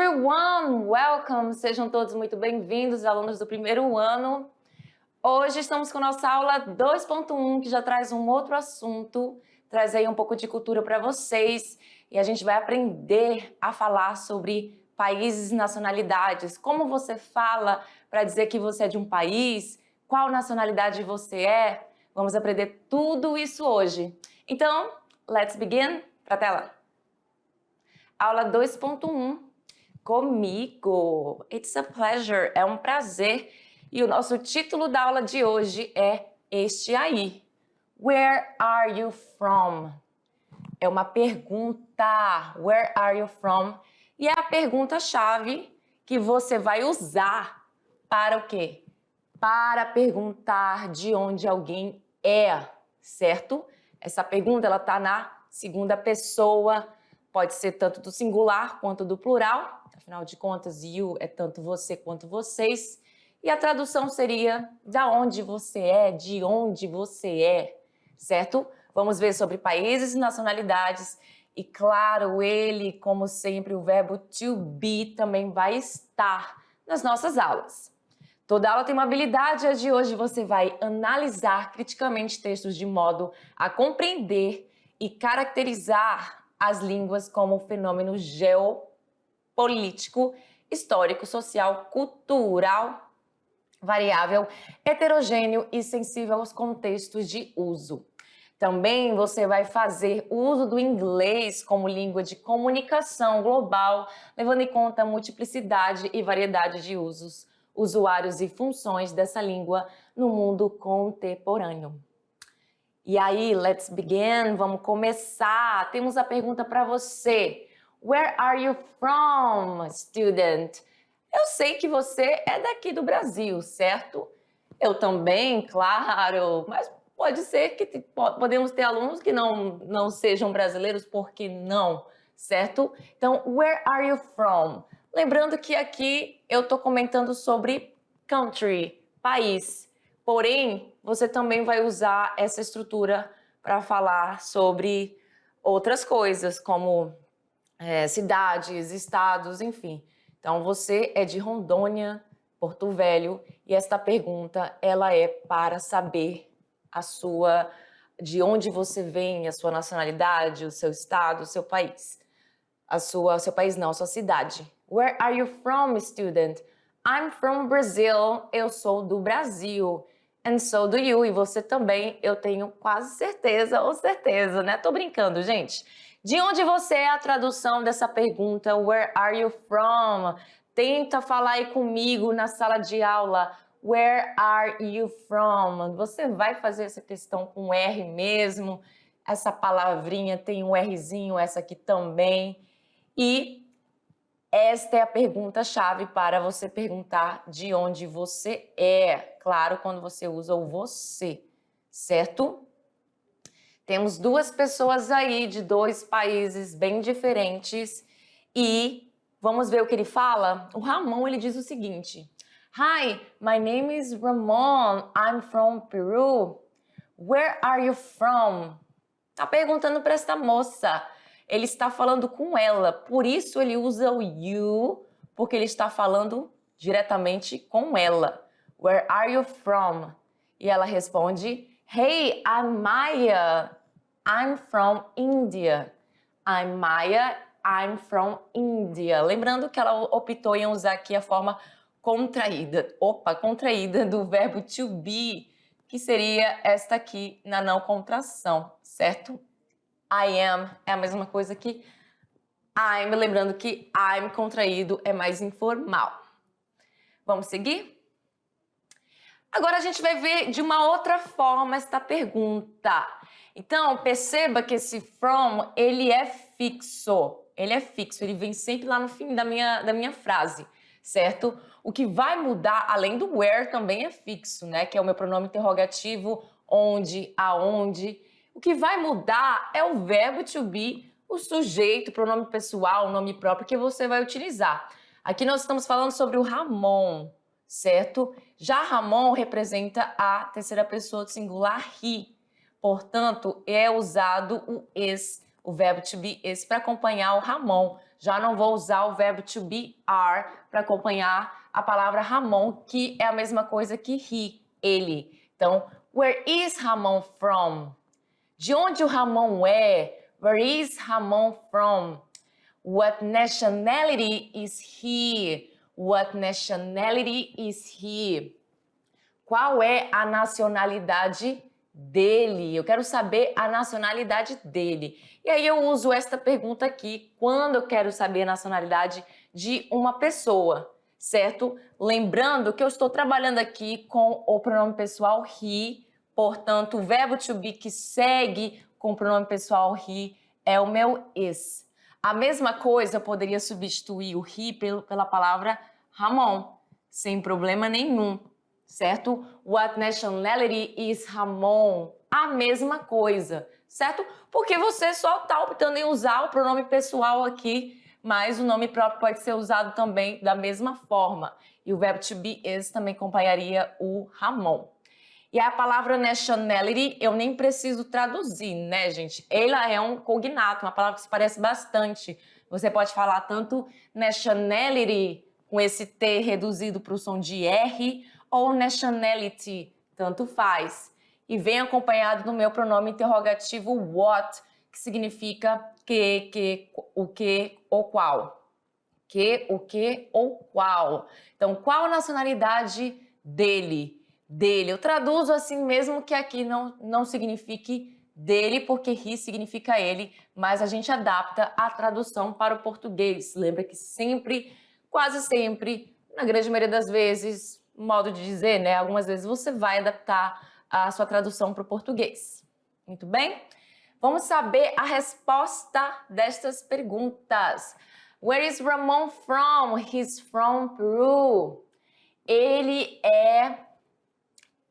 everyone! Welcome! Sejam todos muito bem-vindos, alunos do primeiro ano. Hoje estamos com nossa aula 2.1, que já traz um outro assunto, traz aí um pouco de cultura para vocês e a gente vai aprender a falar sobre países e nacionalidades. Como você fala para dizer que você é de um país, qual nacionalidade você é. Vamos aprender tudo isso hoje. Então, let's begin. Pra tela. Aula 2.1. Comigo. It's a pleasure. É um prazer. E o nosso título da aula de hoje é este aí. Where are you from? É uma pergunta. Where are you from? E é a pergunta-chave que você vai usar para o quê? Para perguntar de onde alguém é, certo? Essa pergunta ela está na segunda pessoa, pode ser tanto do singular quanto do plural. Afinal de contas, you é tanto você quanto vocês. E a tradução seria da onde você é, de onde você é, certo? Vamos ver sobre países e nacionalidades. E claro, ele, como sempre, o verbo to be também vai estar nas nossas aulas. Toda aula tem uma habilidade, a de hoje você vai analisar criticamente textos de modo a compreender e caracterizar as línguas como um fenômeno geopolítico, histórico, social, cultural, variável, heterogêneo e sensível aos contextos de uso. Também você vai fazer uso do inglês como língua de comunicação global, levando em conta a multiplicidade e variedade de usos, usuários e funções dessa língua no mundo contemporâneo. E aí, let's begin, vamos começar. Temos a pergunta para você. Where are you from, student? Eu sei que você é daqui do Brasil, certo? Eu também, claro, mas pode ser que podemos ter alunos que não sejam brasileiros, por que não, certo? Então, where are you from? Lembrando que aqui eu estou comentando sobre country, país. Porém, você também vai usar essa estrutura para falar sobre outras coisas, como cidades, estados, enfim. Então, você é de Rondônia, Porto Velho, e esta pergunta ela é para saber de onde você vem, a sua nacionalidade, o seu estado, o seu país. Seu país não, a sua cidade. Where are you from, student? I'm from Brazil. Eu sou do Brasil. And so do you. E você também, eu tenho quase certeza ou certeza, né? Tô brincando, gente. De onde você é a tradução dessa pergunta? Where are you from? Tenta falar aí comigo na sala de aula. Where are you from? Você vai fazer essa questão com R mesmo. Essa palavrinha tem um Rzinho, essa aqui também. E esta é a pergunta-chave para você perguntar de onde você é. Claro, quando você usa o você, certo? Temos duas pessoas aí de dois países bem diferentes e vamos ver o que ele fala? O Ramon, ele diz o seguinte. Hi, my name is Ramon. I'm from Peru. Where are you from? Tá perguntando para esta moça. Ele está falando com ela, por isso ele usa o you, porque ele está falando diretamente com ela. Where are you from? E ela responde, Hey, I'm Maya. I'm from India. I'm Maya. I'm from India. Lembrando que ela optou em usar aqui a forma contraída. Contraída do verbo to be, que seria esta aqui na não contração, certo? I am é a mesma coisa que I'm, lembrando que I'm contraído é mais informal. Vamos seguir? Agora a gente vai ver de uma outra forma esta pergunta. Então, perceba que esse from, ele é fixo. Ele vem sempre lá no fim da minha frase, certo? O que vai mudar, além do where, também é fixo, né? Que é o meu pronome interrogativo, onde, aonde. O que vai mudar é o verbo to be, o sujeito, o pronome pessoal, o nome próprio que você vai utilizar. Aqui nós estamos falando sobre o Ramon, certo? Já Ramon representa a terceira pessoa do singular he. Portanto, é usado o is, o verbo to be is, para acompanhar o Ramon. já não vou usar o verbo to be are para acompanhar a palavra Ramon, que é a mesma coisa que he, ele. Então, where is Ramon from? De onde o Ramon é? Where is Ramon from? What nationality is he? What nationality is he? Qual é a nacionalidade dele? Eu quero saber a nacionalidade dele. E aí eu uso esta pergunta aqui quando eu quero saber a nacionalidade de uma pessoa, certo? Lembrando que eu estou trabalhando aqui com o pronome pessoal he, portanto, o verbo to be que segue com o pronome pessoal he é o meu is. A mesma coisa eu poderia substituir o he pela palavra Ramon, sem problema nenhum, certo? What nationality is Ramon? A mesma coisa, certo? Porque você só está optando em usar o pronome pessoal aqui, mas o nome próprio pode ser usado também da mesma forma. E o verbo to be is também acompanharia o Ramon. E a palavra nationality eu nem preciso traduzir, né, gente? Ela é um cognato, uma palavra que se parece bastante. Você pode falar tanto nationality com esse T reduzido para o som de R ou nationality, tanto faz. E vem acompanhado do meu pronome interrogativo what, que significa que, o que ou qual. Que, o que ou qual. Então, qual a nacionalidade dele? Dele. Eu traduzo assim mesmo que aqui não signifique dele, porque he significa ele, mas a gente adapta a tradução para o português. Lembra que sempre, quase sempre, na grande maioria das vezes, modo de dizer, né? Algumas vezes você vai adaptar a sua tradução para o português. Muito bem? Vamos saber a resposta destas perguntas. Where is Ramon from? He's from Peru. Ele é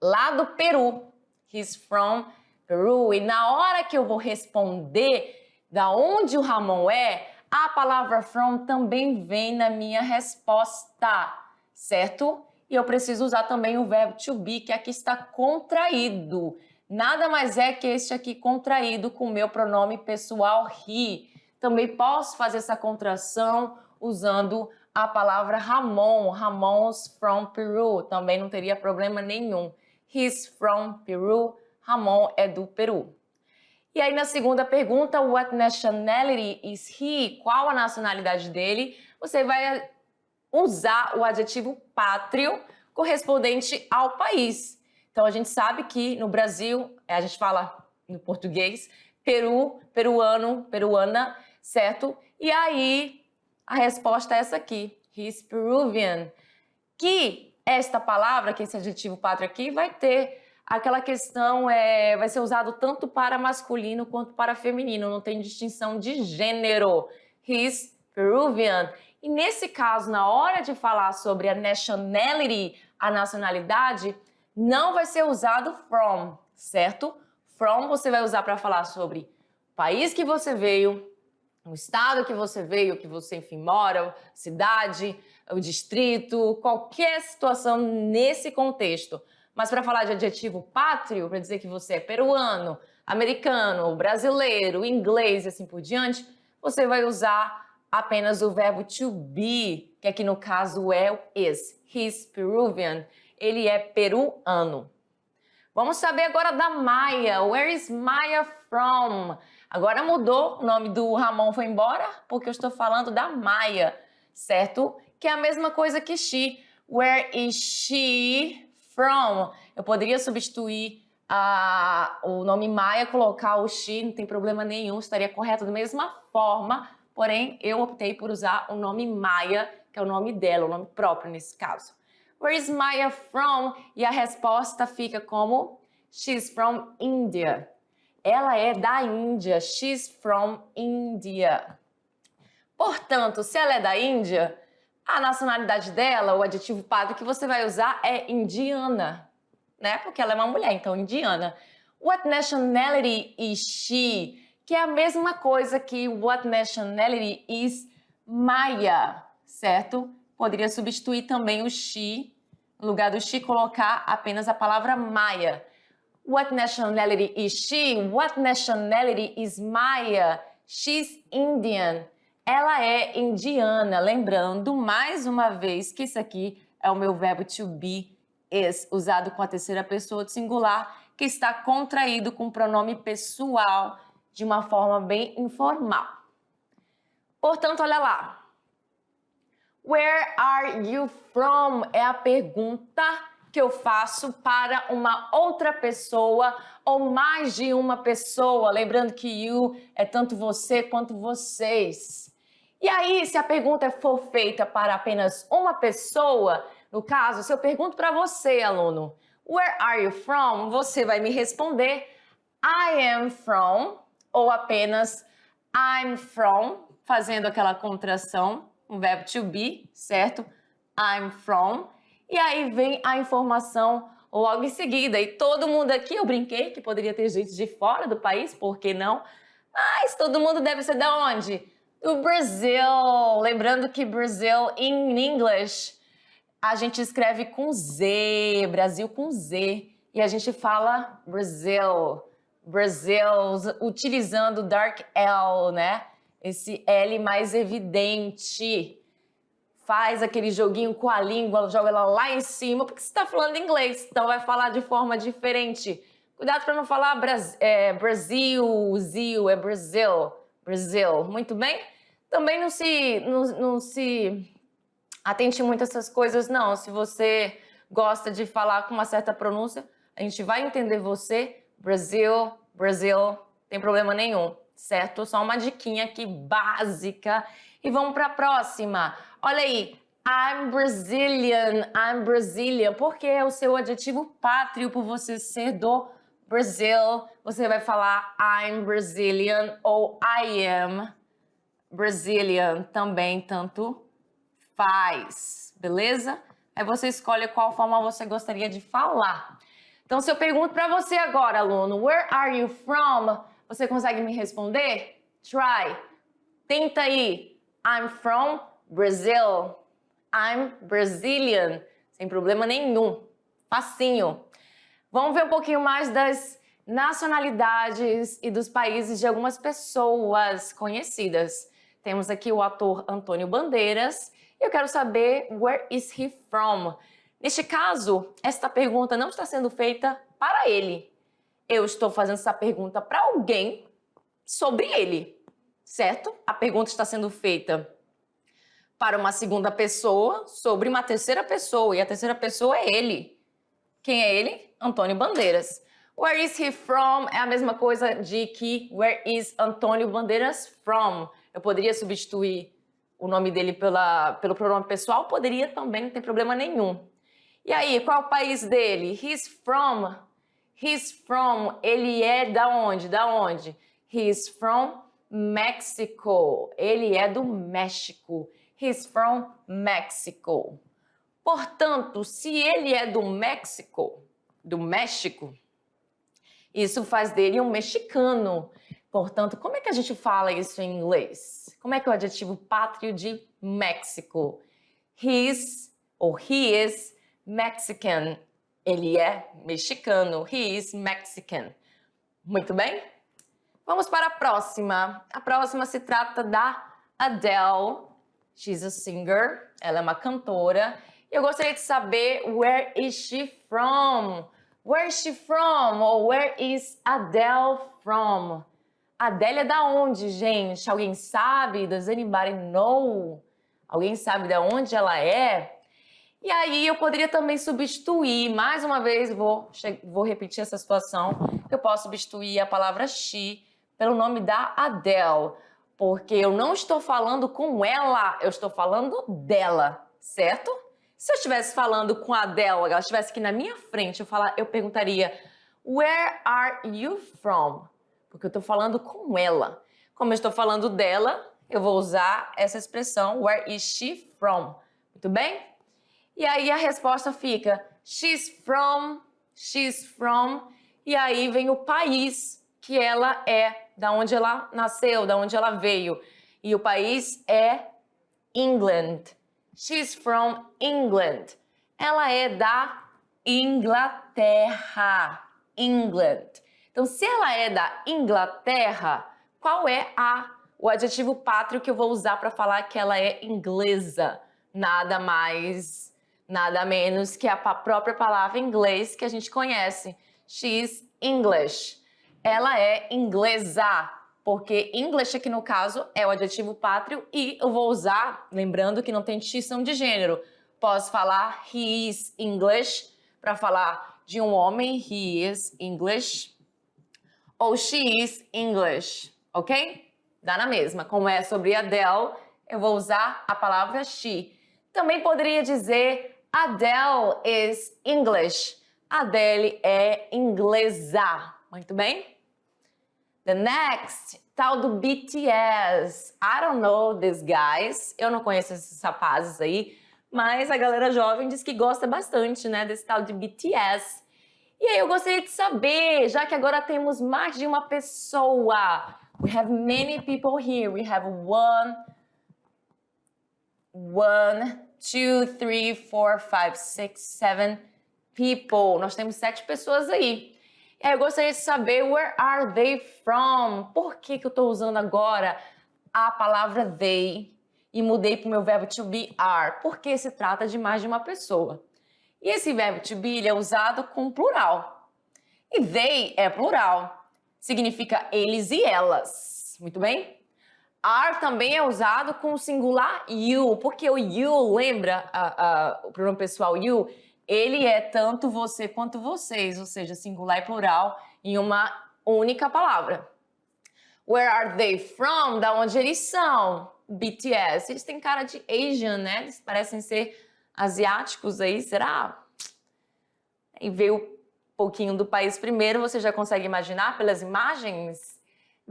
lá do Peru. He's from Peru. E na hora que eu vou responder da onde o Ramon é, a palavra from também vem na minha resposta, certo? E eu preciso usar também o verbo to be, que aqui está contraído. Nada mais é que este aqui contraído com o meu pronome pessoal he. Também posso fazer essa contração usando a palavra Ramon. Ramon's from Peru. Também não teria problema nenhum. He's from Peru. Ramon é do Peru. E aí na segunda pergunta, what nationality is he? Qual a nacionalidade dele? Você vai usar o adjetivo pátrio correspondente ao país. Então a gente sabe que no Brasil, a gente fala no português, Peru, peruano, peruana, certo? E aí a resposta é essa aqui, he's Peruvian. Que esta palavra, que esse adjetivo pátrio aqui, vai ter aquela questão, vai ser usado tanto para masculino quanto para feminino, não tem distinção de gênero. He's Peruvian. E nesse caso, na hora de falar sobre a nationality, a nacionalidade, não vai ser usado from, certo? From você vai usar para falar sobre o país que você veio, o estado que você veio, que você, enfim, mora, cidade, o distrito, qualquer situação nesse contexto. Mas para falar de adjetivo pátrio, para dizer que você é peruano, americano, brasileiro, inglês e assim por diante, você vai usar apenas o verbo to be, que aqui no caso é o is. He's Peruvian. Ele é peruano. Vamos saber agora da Maia. Where is Maia from? Agora mudou, o nome do Ramon foi embora, porque eu estou falando da Maia, certo? Que é a mesma coisa que she. Where is she from? Eu poderia substituir o nome Maia, colocar o she, não tem problema nenhum, estaria correto da mesma forma, porém eu optei por usar o nome Maia, que é o nome dela, o nome próprio nesse caso. Where is Maia from? E a resposta fica como she's from India. Ela é da Índia. She's from India. Portanto, se ela é da Índia, a nacionalidade dela, o adjetivo pátrio que você vai usar é indiana, né? Porque ela é uma mulher, então indiana. What nationality is she? Que é a mesma coisa que what nationality is Maia, certo? Poderia substituir também o she, no lugar do she colocar apenas a palavra Maia. What nationality is she? What nationality is Maia? She's Indian. ela é indiana. Lembrando, mais uma vez, que isso aqui é o meu verbo to be, is, usado com a terceira pessoa do singular, que está contraído com o pronome pessoal de uma forma bem informal. Portanto, olha lá. Where are you from? É a pergunta que eu faço para uma outra pessoa ou mais de uma pessoa. Lembrando que you é tanto você quanto vocês. E aí, se a pergunta for feita para apenas uma pessoa, no caso, se eu pergunto para você, aluno, where are you from? Você vai me responder I am from ou apenas I'm from, fazendo aquela contração, um verbo to be, certo? I'm from. E aí vem a informação logo em seguida. E todo mundo aqui, eu brinquei que poderia ter gente de fora do país, por que não? Mas todo mundo deve ser de onde? Do Brasil. Lembrando que Brasil, em inglês, a gente escreve com Z, Brasil com Z. E a gente fala Brasil, Brasil, utilizando o dark L, né? Esse L mais evidente. Faz aquele joguinho com a língua, joga ela lá em cima, porque você está falando inglês, então vai falar de forma diferente. Cuidado para não falar Brasil, Zil, é Brasil, Brasil. Muito bem? Também não se atente muito a essas coisas, não. Se você gosta de falar com uma certa pronúncia, a gente vai entender você. Brasil, Brasil, tem problema nenhum, certo? Só uma diquinha aqui básica. E vamos para a próxima. Olha aí, I'm Brazilian, porque é o seu adjetivo pátrio por você ser do Brasil. Você vai falar I'm Brazilian ou I am Brazilian, também tanto faz, beleza? Aí você escolhe qual forma você gostaria de falar. Então, se eu pergunto para você agora, aluno, where are you from? Você consegue me responder? Try. Tenta aí. I'm from Brazil. I'm Brazilian. Sem problema nenhum. Facinho. Vamos ver um pouquinho mais das nacionalidades e dos países de algumas pessoas conhecidas. Temos aqui o ator Antônio Bandeiras. Eu quero saber where is he from? Neste caso, esta pergunta não está sendo feita para ele. Eu estou fazendo essa pergunta para alguém sobre ele. Certo? A pergunta está sendo feita para uma segunda pessoa sobre uma terceira pessoa. E a terceira pessoa é ele. Quem é ele? Antônio Bandeiras. Where is he from? É a mesma coisa de que where is Antônio Bandeiras from? Eu poderia substituir o nome dele pelo pronome pessoal? Poderia também, não tem problema nenhum. E aí, qual é o país dele? He's from, ele é da onde? Da onde? He's from Mexico. Ele é do México. He's from Mexico. Portanto, se ele é do México, isso faz dele um mexicano. Portanto, como é que a gente fala isso em inglês? Como é que é o adjetivo pátrio de México? He is Mexican. Ele é mexicano. He is Mexican. Muito bem? Vamos para a próxima. A próxima se trata da Adele. She's a singer. Ela é uma cantora. Eu gostaria de saber where is she from? Where is she from? Ou where is Adele from? Adele é da onde, gente? Alguém sabe? Does anybody know? Alguém sabe de onde ela é? E aí eu poderia também substituir, mais uma vez vou repetir essa situação, eu posso substituir a palavra she pelo nome da Adele, porque eu não estou falando com ela, eu estou falando dela, certo? Se eu estivesse falando com a Adele, ela estivesse aqui na minha frente, eu perguntaria, where are you from? Porque eu estou falando com ela. Como eu estou falando dela, eu vou usar essa expressão, where is she from? Muito bem? E aí a resposta fica, she's from, e aí vem o país que ela é, da onde ela nasceu, da onde ela veio. E o país é England. She's from England. Ela é da Inglaterra. England. Então, se ela é da Inglaterra, qual é a o adjetivo pátrio que eu vou usar para falar que ela é inglesa. Nada mais, nada menos que a própria palavra inglês que a gente conhece. She's English. Ela é inglesa, porque English aqui no caso é o adjetivo pátrio e eu vou usar, lembrando que não tem distinção de gênero. Posso falar he is English para falar de um homem, he is English, ou she is English, ok? Dá na mesma. Como é sobre Adele, eu vou usar a palavra she. Também poderia dizer Adele is English. Adele é inglesa. Muito bem? The next, tal do BTS. I don't know these guys. Eu não conheço esses rapazes aí, mas a galera jovem diz que gosta bastante, né, desse tal de BTS. E aí eu gostaria de saber, já que agora temos mais de uma pessoa. We have many people here. We have one, two, three, four, five, six, seven people. Nós temos 7 pessoas aí. E aí eu gostaria de saber, where are they from? Por que eu estou usando agora a palavra they e mudei para o meu verbo to be are? Porque se trata de mais de uma pessoa. E esse verbo to be ele é usado com plural. E they é plural. Significa eles e elas. Muito bem? Are também é usado com o singular you, porque o you, lembra o pronome pessoal you? Ele é tanto você quanto vocês, ou seja, singular e plural em uma única palavra. Where are they from? Da onde eles são? BTS. Eles têm cara de Asian, né? Eles parecem ser asiáticos aí, será? E veio um pouquinho do país primeiro, você já consegue imaginar pelas imagens?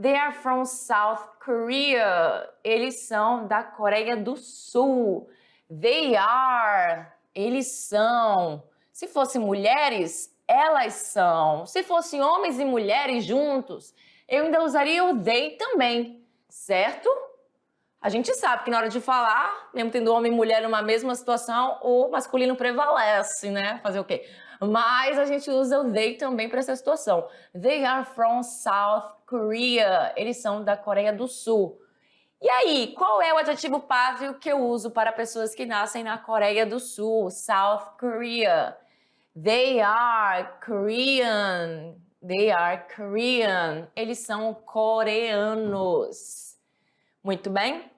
They are from South Korea. Eles são da Coreia do Sul. They are. Eles são. Se fossem mulheres, elas são. Se fossem homens e mulheres juntos, eu ainda usaria o they também, certo? A gente sabe que na hora de falar, mesmo tendo homem e mulher numa mesma situação, o masculino prevalece, né? Fazer o quê? Mas a gente usa o they também para essa situação. They are from South Korea. Eles são da Coreia do Sul. E aí, qual é o adjetivo pátrio que eu uso para pessoas que nascem na Coreia do Sul? South Korea. They are Korean. They are Korean. Eles são coreanos. Muito bem?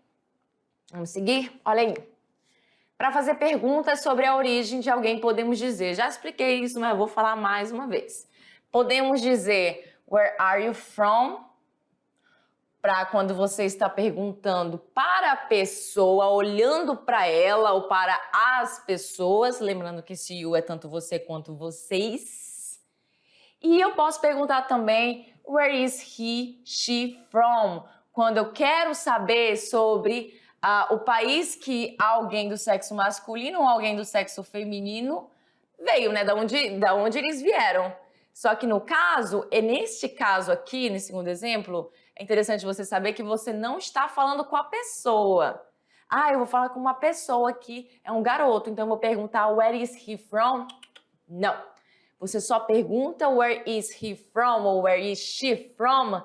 Vamos seguir? Olha aí. Para fazer perguntas sobre a origem de alguém, podemos dizer, já expliquei isso, mas eu vou falar mais uma vez. Podemos dizer, where are you from? Para quando você está perguntando para a pessoa, olhando para ela ou para as pessoas, lembrando que esse you é tanto você quanto vocês. E eu posso perguntar também, where is he, she from? Quando eu quero saber sobre o país que alguém do sexo masculino ou alguém do sexo feminino veio, né? Da onde eles vieram. Só que no caso, neste caso aqui, nesse segundo exemplo, é interessante você saber que você não está falando com a pessoa. Ah, eu vou falar com uma pessoa que é um garoto, então eu vou perguntar where is he from? Não. Você só pergunta where is he from ou where is she from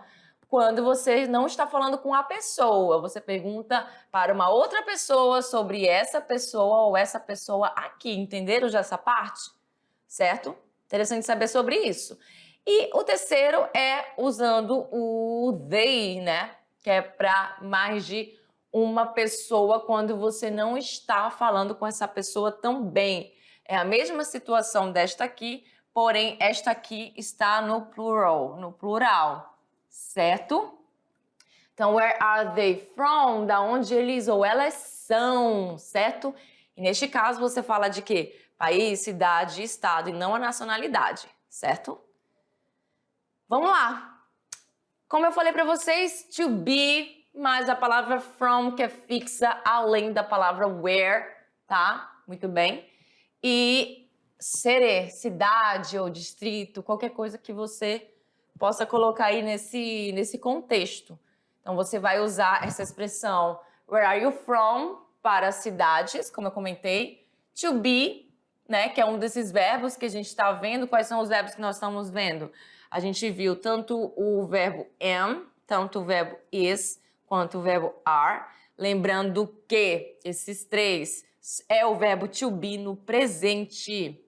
quando você não está falando com a pessoa. Você pergunta para uma outra pessoa sobre essa pessoa ou essa pessoa aqui. Entenderam já essa parte? Certo? Interessante saber sobre isso. E o terceiro é usando o they, né? Que é para mais de uma pessoa quando você não está falando com essa pessoa também. É a mesma situação desta aqui, porém esta aqui está no plural, certo? Então, where are they from? Da onde eles ou elas são, certo? E neste caso você fala de quê? País, cidade, estado e não a nacionalidade, certo? Vamos lá. Como eu falei para vocês, to be mais a palavra from, que é fixa além da palavra where, tá? Muito bem. E ser, cidade ou distrito, qualquer coisa que você possa colocar aí nesse contexto. Então, você vai usar essa expressão where are you from para cidades, como eu comentei. To be, né, que é um desses verbos que a gente está vendo. Quais são os verbos que nós estamos vendo? A gente viu tanto o verbo am, tanto o verbo is, quanto o verbo are. Lembrando que esses três é o verbo to be no presente.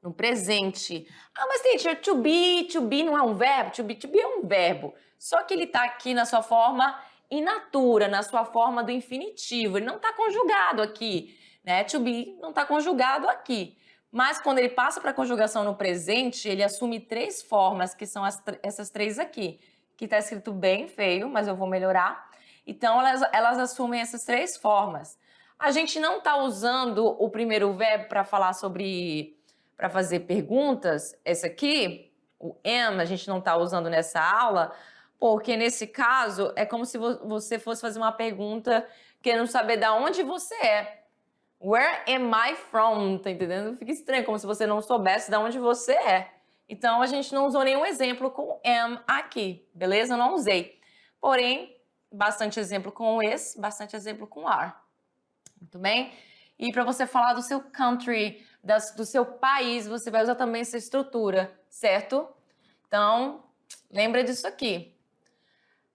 No presente. Ah, mas teacher, to be não é um verbo? To be é um verbo. Só que ele está aqui na sua forma in natura, na sua forma do infinitivo. Ele não está conjugado aqui, né? To be não está conjugado aqui. Mas quando ele passa para a conjugação no presente, ele assume três formas, que são essas três aqui. Que está escrito bem feio, mas eu vou melhorar. Então, elas assumem essas três formas. A gente não está usando o primeiro verbo para falar sobre... para fazer perguntas. Esse aqui, o am, a gente não está usando nessa aula, porque nesse caso é como se você fosse fazer uma pergunta querendo saber de onde você é. Where am I from? Tá entendendo? Fica estranho, como se você não soubesse de onde você é. Então, a gente não usou nenhum exemplo com am aqui, beleza? Eu não usei. Porém, bastante exemplo com esse, bastante exemplo com are. Muito bem? E para você falar do seu country, do seu país, você vai usar também essa estrutura, certo? Então, lembra disso aqui.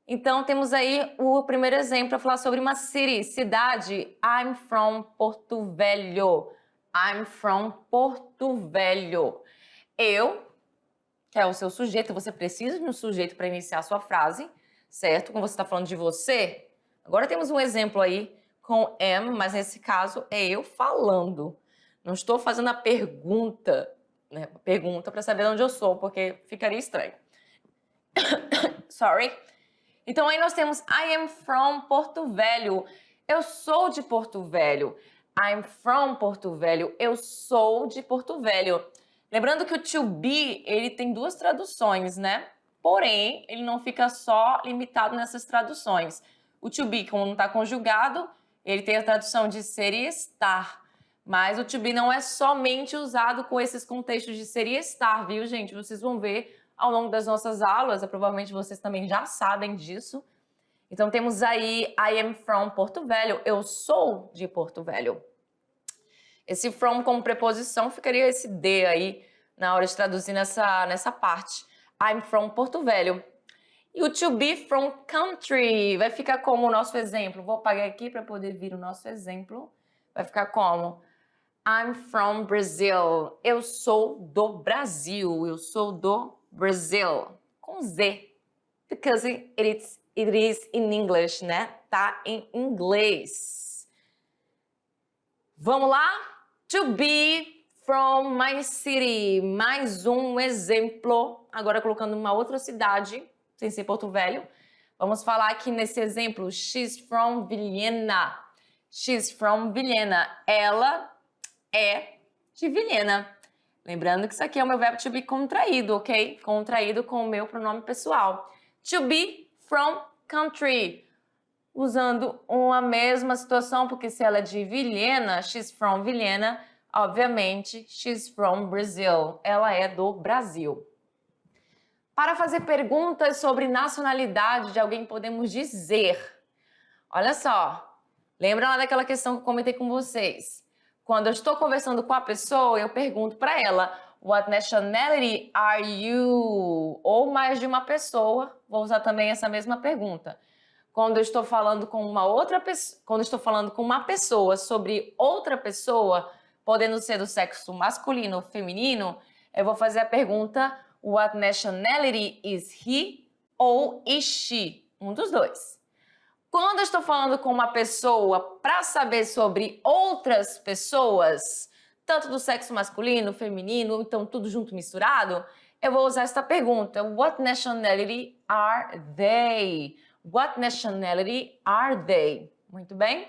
Então, temos aí o primeiro exemplo para falar sobre uma city, cidade. I'm from Porto Velho. I'm from Porto Velho. Eu, que é o seu sujeito, você precisa de um sujeito para iniciar a sua frase, certo? Como você está falando de você. Agora temos um exemplo aí com am, mas nesse caso é eu falando. Não estou fazendo a pergunta, né? Pergunta para saber de onde eu sou, porque ficaria estranho. Sorry. Então aí nós temos I am from Porto Velho. Eu sou de Porto Velho. I'm from Porto Velho. Eu sou de Porto Velho. Lembrando que o to be, ele tem duas traduções, né? Porém, ele não fica só limitado nessas traduções. O to be, como não está conjugado, ele tem a tradução de ser e estar. Mas o to be não é somente usado com esses contextos de ser e estar, viu, gente? Vocês vão ver ao longo das nossas aulas, provavelmente vocês também já sabem disso. Então, temos aí I am from Porto Velho. Eu sou de Porto Velho. Esse from como preposição ficaria esse de aí na hora de traduzir nessa parte. I'm from Porto Velho. E o to be from country vai ficar como o nosso exemplo. Vou apagar aqui para poder vir o nosso exemplo. Vai ficar como? I'm from Brazil. Eu sou do Brasil. Eu sou do Brazil. Com Z. Because it is in English, né? Tá em inglês. Vamos lá? To be from my city. Mais um exemplo. Agora colocando uma outra cidade, sem ser Porto Velho. Vamos falar aqui nesse exemplo. She's from Vilhena. She's from Vilhena. Ela é de Vilhena. Lembrando que isso aqui é o meu verbo to be contraído, ok? Contraído com o meu pronome pessoal. To be from country. Usando uma mesma situação, porque se ela é de Vilhena, she's from Vilhena, obviamente, she's from Brazil. Ela é do Brasil. Para fazer perguntas sobre nacionalidade de alguém, podemos dizer... Olha só, lembra lá daquela questão que eu comentei com vocês? Quando eu estou conversando com a pessoa, eu pergunto para ela, what nationality are you? Ou mais de uma pessoa, vou usar também essa mesma pergunta. Quando eu estou falando com uma pessoa sobre outra pessoa, podendo ser do sexo masculino ou feminino, eu vou fazer a pergunta, what nationality is he ou is she? Um dos dois. Quando eu estou falando com uma pessoa para saber sobre outras pessoas, tanto do sexo masculino, feminino, então tudo junto misturado, eu vou usar esta pergunta. What nationality are they? What nationality are they? Muito bem?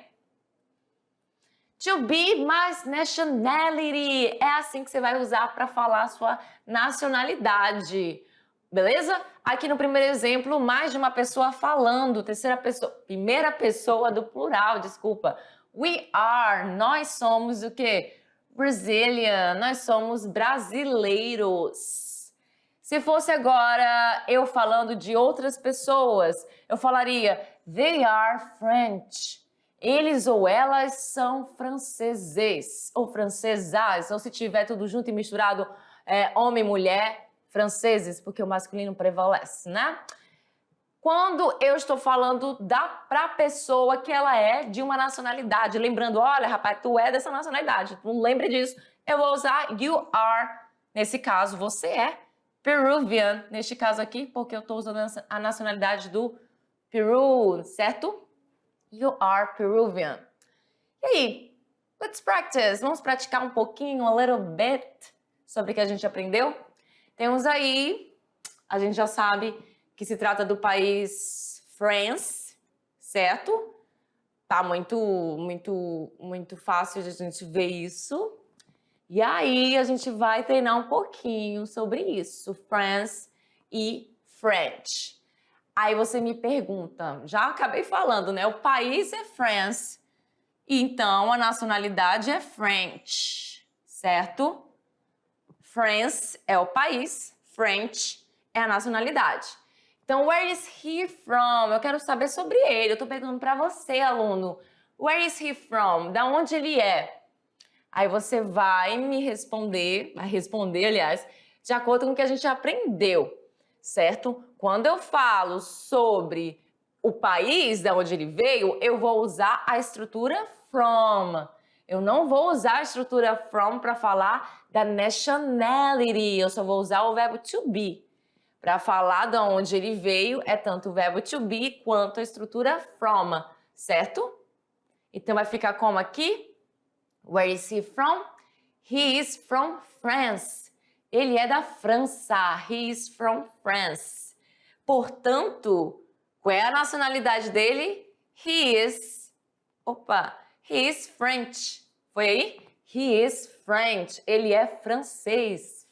To be mais nationality. É assim que você vai usar para falar a sua nacionalidade. Beleza? Aqui no primeiro exemplo, mais de uma pessoa falando, primeira pessoa do plural, desculpa. We are, nós somos o quê? Brazilian, nós somos brasileiros. Se fosse agora eu falando de outras pessoas, eu falaria they are French. Eles ou elas são franceses ou francesas, ou se tiver tudo junto e misturado, homem e mulher, franceses, porque o masculino prevalece, né? quando eu estou falando para a pessoa que ela é de uma nacionalidade. Lembrando, olha, rapaz, tu é dessa nacionalidade. Não lembre disso. Eu vou usar you are. Nesse caso, você é Peruvian. Neste caso aqui, porque eu estou usando a nacionalidade do Peru, certo? You are Peruvian. E aí? Let's practice. Vamos praticar um pouquinho, a little bit, sobre o que a gente aprendeu? Temos aí, a gente já sabe que se trata do país France, certo? Tá muito fácil de a gente ver isso. E aí a gente vai treinar um pouquinho sobre isso, France e French. Aí você me pergunta, já acabei falando, né? O país é France, então a nacionalidade é French, certo? France é o país, French é a nacionalidade. Então, where is he from? Eu quero saber sobre ele. Eu tô perguntando para você, aluno. Where is he from? Da onde ele é? Aí você vai responder, aliás, de acordo com o que a gente aprendeu, certo? Quando eu falo sobre o país da onde ele veio, eu vou usar a estrutura from. Eu não vou usar a estrutura from para falar da nationality. Eu só vou usar o verbo to be. Para falar de onde ele veio, é tanto o verbo to be quanto a estrutura from, certo? Então vai ficar como aqui? Where is he from? He is from France. Ele é da França. He is from France. Portanto, qual é a nacionalidade dele? He is French. Foi aí? He is French. Ele é francês.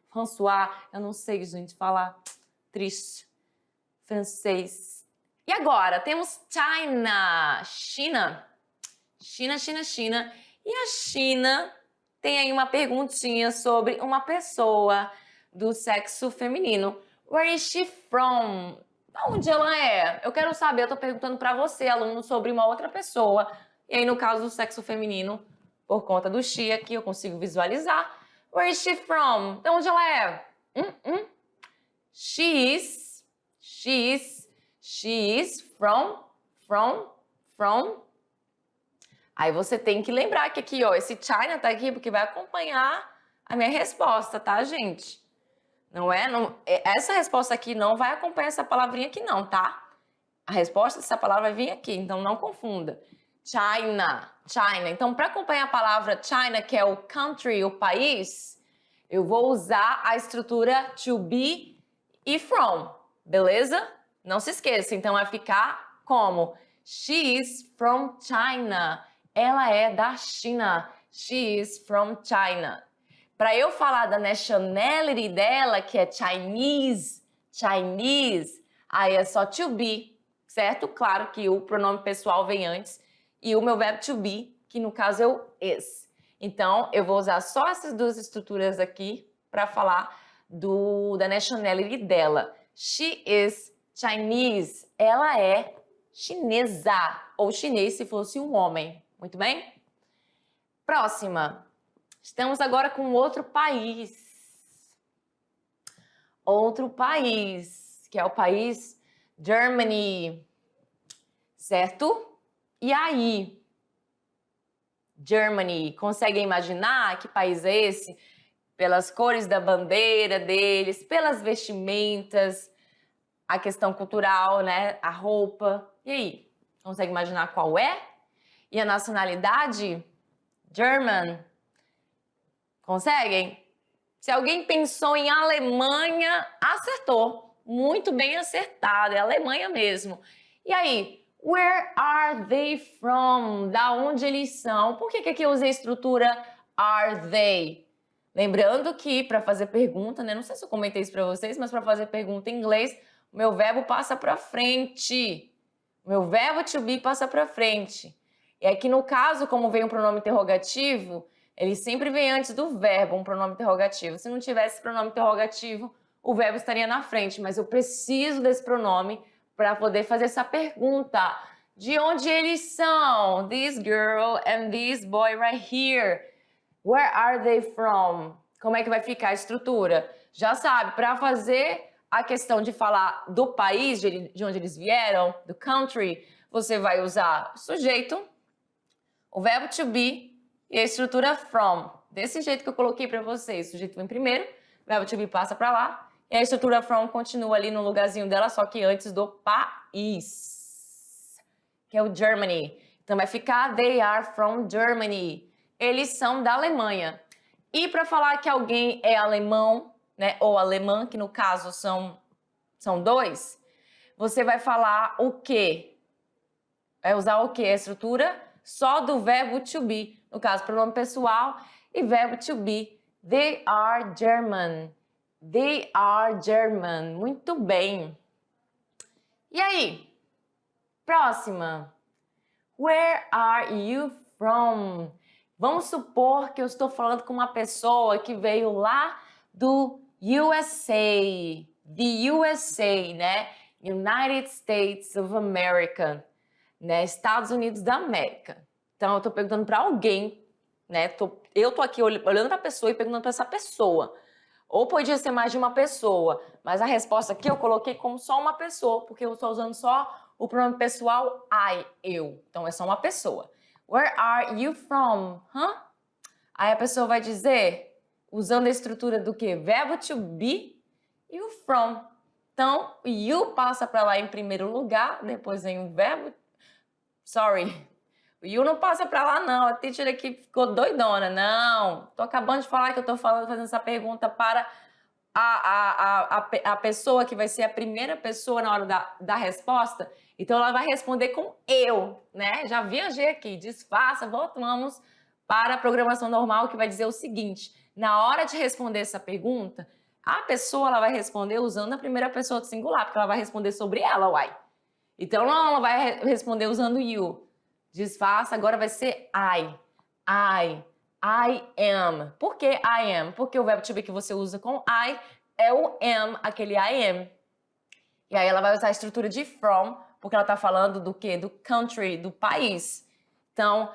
François. Eu não sei, gente, falar. Triste. Francês. E agora, temos China. China. E a China tem aí uma perguntinha sobre uma pessoa do sexo feminino. Where is she from? Da onde ela é? Eu quero saber, eu tô perguntando para você, aluno, sobre uma outra pessoa. E aí, no caso do sexo feminino, por conta do she aqui, eu consigo visualizar. Where is she from? Da onde ela é? She is from. Aí você tem que lembrar que aqui, ó, esse China tá aqui porque vai acompanhar a minha resposta, tá, gente? Essa resposta aqui não vai acompanhar essa palavrinha aqui não, tá? A resposta dessa palavra vai vir aqui, então não confunda. China. Então, para acompanhar a palavra China, que é o country, o país, eu vou usar a estrutura to be e from, beleza? Não se esqueça, então vai ficar como she is from China. Ela é da China. She is from China. Para eu falar da nationality dela, que é Chinese, aí é só to be, certo? Claro que o pronome pessoal vem antes e o meu verbo to be, que no caso é o is. Então, eu vou usar só essas duas estruturas aqui para falar da nationality dela. She is Chinese. Ela é chinesa, ou chinês se fosse um homem. Muito bem? Próxima. Estamos agora com outro país. Outro país, que é o país Germany. Certo? E aí? Germany. Conseguem imaginar que país é esse? Pelas cores da bandeira deles, pelas vestimentas, a questão cultural, né? A roupa. E aí? Consegue imaginar qual é? E a nacionalidade? German. Conseguem? Se alguém pensou em Alemanha, acertou. Muito bem acertado, é Alemanha mesmo. E aí? Where are they from? Da onde eles são? Por que aqui eu usei a estrutura are they? Lembrando que para fazer pergunta, né? Não sei se eu comentei isso para vocês, mas para fazer pergunta em inglês, o meu verbo passa para frente. O meu verbo to be passa para frente. E aqui no caso, como vem um pronome interrogativo, ele sempre vem antes do verbo, um pronome interrogativo. Se não tivesse pronome interrogativo, o verbo estaria na frente, mas eu preciso desse pronome para poder fazer essa pergunta. De onde eles são? This girl and this boy right here. Where are they from? Como é que vai ficar a estrutura? Já sabe, para fazer a questão de falar do país de onde eles vieram, do country, você vai usar o sujeito, o verbo to be e a estrutura from. Desse jeito que eu coloquei para vocês. O sujeito vem primeiro, o verbo to be passa para lá e a estrutura from continua ali no lugarzinho dela, só que antes do país, que é o Germany. Então vai ficar they are from Germany. Eles são da Alemanha. E para falar que alguém é alemão, né, ou alemã, que no caso são dois, você vai falar o quê? Vai usar o quê? A estrutura só do verbo to be. No caso, pronome pessoal e verbo to be. They are German. They are German. Muito bem. E aí? Próxima. Where are you from? Vamos supor que eu estou falando com uma pessoa que veio lá do USA. The USA, né? United States of America. Né? Estados Unidos da América. Então, eu estou perguntando para alguém, né? Eu tô aqui olhando para a pessoa e perguntando para essa pessoa. Ou podia ser mais de uma pessoa, mas a resposta aqui eu coloquei como só uma pessoa, porque eu estou usando só o pronome pessoal I, eu. Então, é só uma pessoa. Where are you from? Aí a pessoa vai dizer, usando a estrutura do quê? Verbo to be e o from. Então, o you passa para lá em primeiro lugar, depois vem o verbo. Sorry, o you não passa para lá não, a teacher aqui ficou doidona. Não, tô acabando de falar que eu tô fazendo essa pergunta para a pessoa que vai ser a primeira pessoa na hora da resposta. Então, ela vai responder com eu, né? Já viajei aqui, disfarça, voltamos para a programação normal, que vai dizer o seguinte, na hora de responder essa pergunta, a pessoa ela vai responder usando a primeira pessoa do singular, porque ela vai responder sobre ela, uai. Então, não, ela vai responder usando you. Disfarça, agora vai ser I am. Por que I am? Porque o verbo to be que você usa com I é o am, aquele I am. E aí ela vai usar a estrutura de from, porque ela está falando do quê? Do country, do país. Então,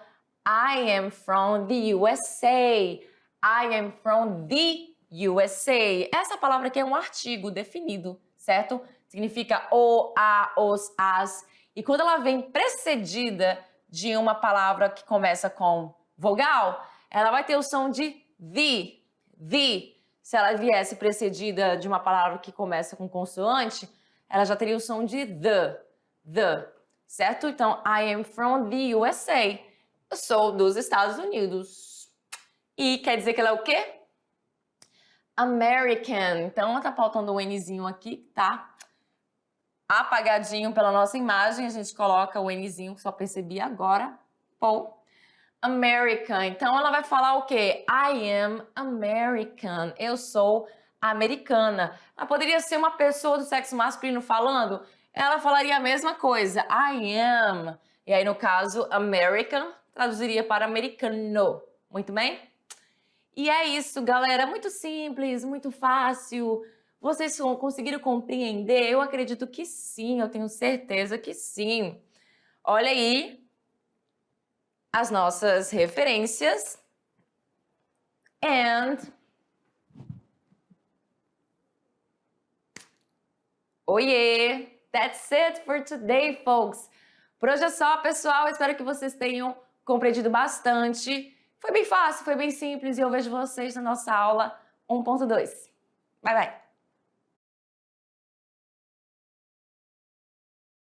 I am from the USA. I am from the USA. Essa palavra aqui é um artigo definido, certo? Significa o, a, os, as. E quando ela vem precedida de uma palavra que começa com vogal, ela vai ter o som de the. The. Se ela viesse precedida de uma palavra que começa com consoante, ela já teria o som de the, certo? Então, I am from the USA. Eu sou dos Estados Unidos. E quer dizer que ela é o quê? American. Então, ela tá faltando um Nzinho aqui, tá? Apagadinho pela nossa imagem, a gente coloca o Nzinho, que só percebi agora. Pô. American. Então, ela vai falar o quê? I am American. Eu sou americana. Mas poderia ser uma pessoa do sexo masculino falando? Ela falaria a mesma coisa. I am. E aí, no caso, American traduziria para americano. Muito bem? E é isso, galera. Muito simples, muito fácil. Vocês conseguiram compreender? Eu acredito que sim, eu tenho certeza que sim. Olha aí as nossas referências. And oiê! That's it for today, folks. Por hoje é só, pessoal. Espero que vocês tenham compreendido bastante. Foi bem fácil, foi bem simples e eu vejo vocês na nossa aula 1.2. Bye, bye!